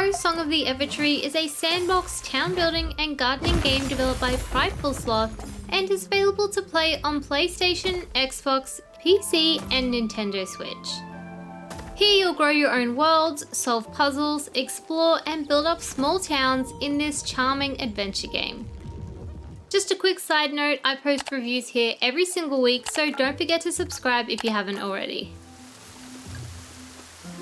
Go Song of the Evertree is a sandbox town building and gardening game developed by Prideful Sloth and is available to play on PlayStation, Xbox, PC and Nintendo Switch. Here you'll grow your own worlds, solve puzzles, explore and build up small towns in this charming adventure game. Just a quick side note, I post reviews here every single week, so don't forget to subscribe if you haven't already.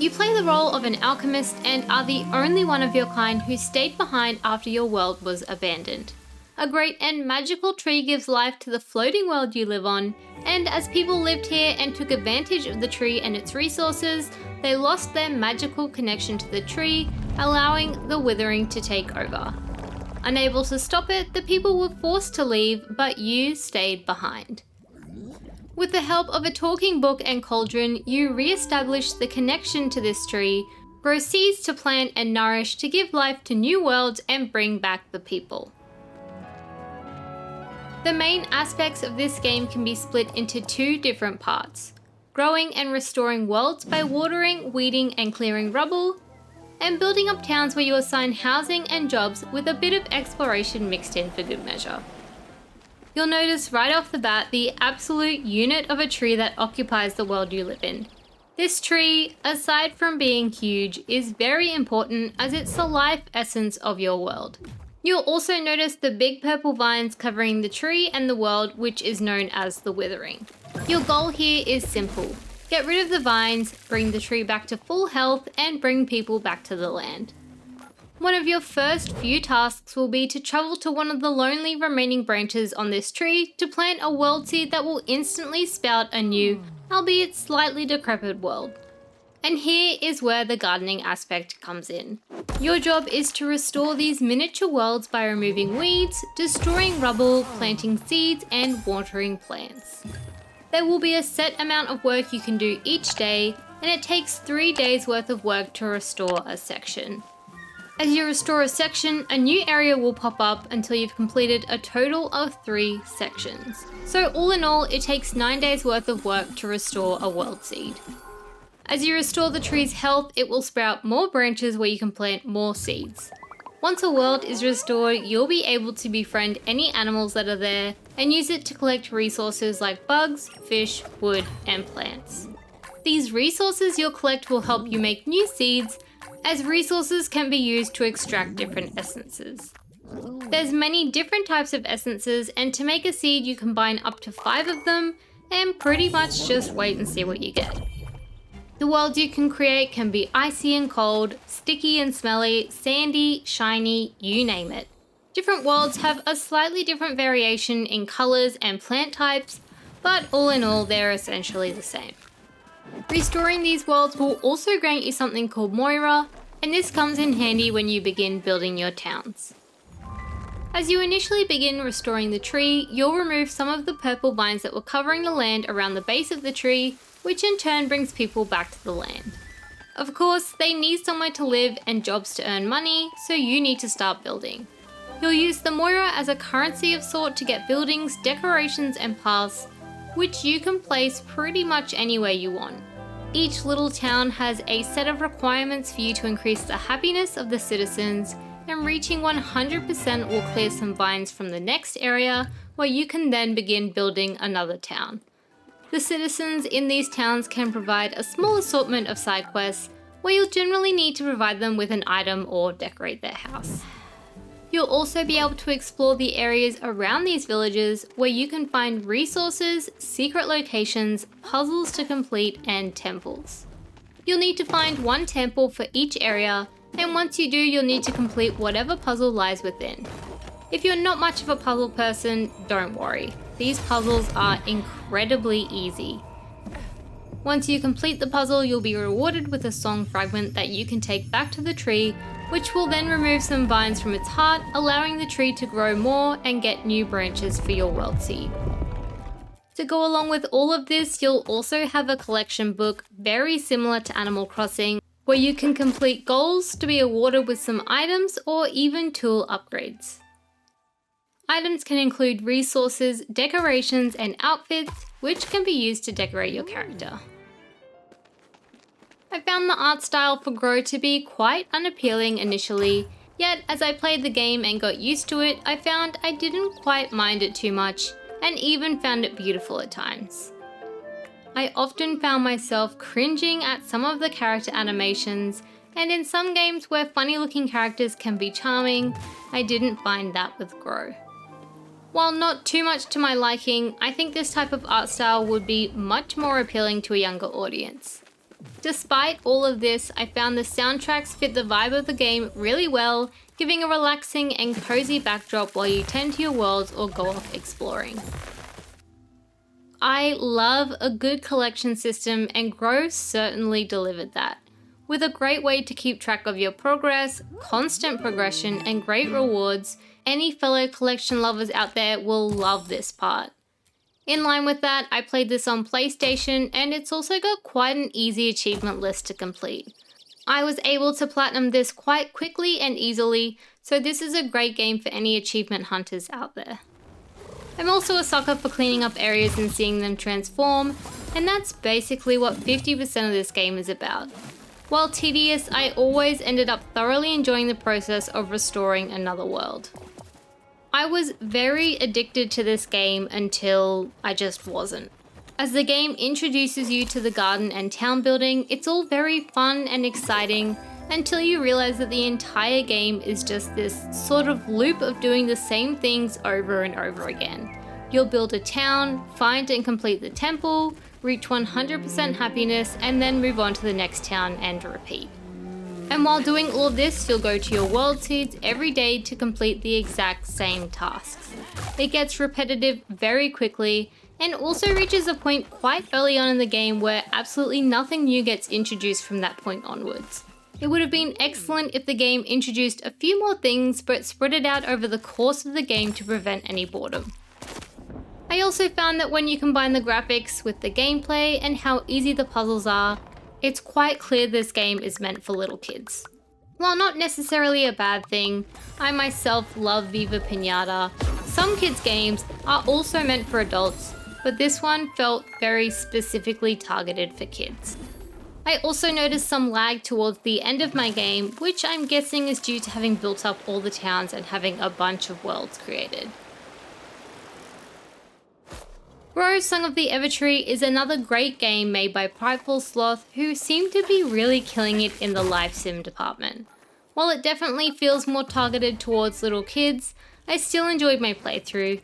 You play the role of an alchemist and are the only one of your kind who stayed behind after your world was abandoned. A great and magical tree gives life to the floating world you live on, and as people lived here and took advantage of the tree and its resources, they lost their magical connection to the tree, allowing the withering to take over. Unable to stop it, the people were forced to leave, but you stayed behind. With the help of a talking book and cauldron, you re-establish the connection to this tree, grow seeds to plant and nourish to give life to new worlds and bring back the people. The main aspects of this game can be split into two different parts: growing and restoring worlds by watering, weeding and clearing rubble, and building up towns where you assign housing and jobs with a bit of exploration mixed in for good measure. You'll notice right off the bat the absolute unit of a tree that occupies the world you live in. This tree, aside from being huge, is very important as it's the life essence of your world. You'll also notice the big purple vines covering the tree and the world, which is known as the withering. Your goal here is simple: get rid of the vines, bring the tree back to full health, and bring people back to the land. One of your first few tasks will be to travel to one of the lonely remaining branches on this tree to plant a world seed that will instantly spout a new, albeit slightly decrepit world. And here is where the gardening aspect comes in. Your job is to restore these miniature worlds by removing weeds, destroying rubble, planting seeds, and watering plants. There will be a set amount of work you can do each day, and it takes 3 days worth of work to restore a section. As you restore a section, a new area will pop up until you've completed a total of 3 sections. So all in all, it takes 9 days worth of work to restore a world seed. As you restore the tree's health, it will sprout more branches where you can plant more seeds. Once a world is restored, you'll be able to befriend any animals that are there and use it to collect resources like bugs, fish, wood, and plants. These resources you'll collect will help you make new seeds, as resources can be used to extract different essences. There's many different types of essences, and to make a seed you combine up to 5 of them and pretty much just wait and see what you get. The worlds you can create can be icy and cold, sticky and smelly, sandy, shiny, you name it. Different worlds have a slightly different variation in colours and plant types, but all in all they're essentially the same. Restoring these worlds will also grant you something called Moira, and this comes in handy when you begin building your towns. As you initially begin restoring the tree, you'll remove some of the purple vines that were covering the land around the base of the tree, which in turn brings people back to the land. Of course, they need somewhere to live and jobs to earn money, so you need to start building. You'll use the Moira as a currency of sort to get buildings, decorations and paths, which you can place pretty much anywhere you want. Each little town has a set of requirements for you to increase the happiness of the citizens, and reaching 100% will clear some vines from the next area, where you can then begin building another town. The citizens in these towns can provide a small assortment of side quests, where you'll generally need to provide them with an item or decorate their house. You'll also be able to explore the areas around these villages, where you can find resources, secret locations, puzzles to complete, and temples. You'll need to find 1 temple for each area, and once you do, you'll need to complete whatever puzzle lies within. If you're not much of a puzzle person, don't worry. These puzzles are incredibly easy. Once you complete the puzzle, you'll be rewarded with a song fragment that you can take back to the tree, which will then remove some vines from its heart, allowing the tree to grow more and get new branches for your world seed. To go along with all of this, you'll also have a collection book very similar to Animal Crossing, where you can complete goals to be awarded with some items or even tool upgrades. Items can include resources, decorations, and outfits, which can be used to decorate your character. I found the art style for Grow to be quite unappealing initially, yet as I played the game and got used to it, I found I didn't quite mind it too much, and even found it beautiful at times. I often found myself cringing at some of the character animations, and in some games where funny looking characters can be charming, I didn't find that with Grow. While not too much to my liking, I think this type of art style would be much more appealing to a younger audience. Despite all of this, I found the soundtracks fit the vibe of the game really well, giving a relaxing and cozy backdrop while you tend to your worlds or go off exploring. I love a good collection system, and Grow certainly delivered that. With a great way to keep track of your progress, constant progression, and great rewards, any fellow collection lovers out there will love this part. In line with that, I played this on PlayStation, and it's also got quite an easy achievement list to complete. I was able to platinum this quite quickly and easily, so this is a great game for any achievement hunters out there. I'm also a sucker for cleaning up areas and seeing them transform, and that's basically what 50% of this game is about. While tedious, I always ended up thoroughly enjoying the process of restoring another world. I was very addicted to this game until I just wasn't. As the game introduces you to the garden and town building, it's all very fun and exciting until you realize that the entire game is just this sort of loop of doing the same things over and over again. You'll build a town, find and complete the temple, reach 100% happiness, and then move on to the next town and repeat. And while doing all of this, you'll go to your world seeds every day to complete the exact same tasks. It gets repetitive very quickly, and also reaches a point quite early on in the game where absolutely nothing new gets introduced from that point onwards. It would have been excellent if the game introduced a few more things, but spread it out over the course of the game to prevent any boredom. I also found that when you combine the graphics with the gameplay and how easy the puzzles are, it's quite clear this game is meant for little kids. While not necessarily a bad thing, I myself love Viva Pinata. Some kids' games are also meant for adults, but this one felt very specifically targeted for kids. I also noticed some lag towards the end of my game, which I'm guessing is due to having built up all the towns and having a bunch of worlds created. Grow Song of the Evertree is another great game made by Prideful Sloth, who seem to be really killing it in the life sim department. While it definitely feels more targeted towards little kids, I still enjoyed my playthrough,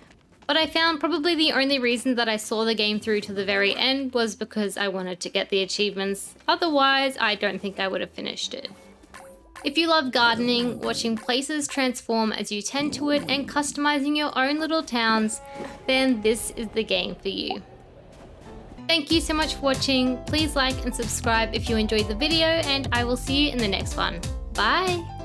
but I found probably the only reason that I saw the game through to the very end was because I wanted to get the achievements. Otherwise, I don't think I would have finished it. If you love gardening, watching places transform as you tend to it, and customizing your own little towns, then this is the game for you. Thank you so much for watching. Please like and subscribe if you enjoyed the video, and I will see you in the next one. Bye!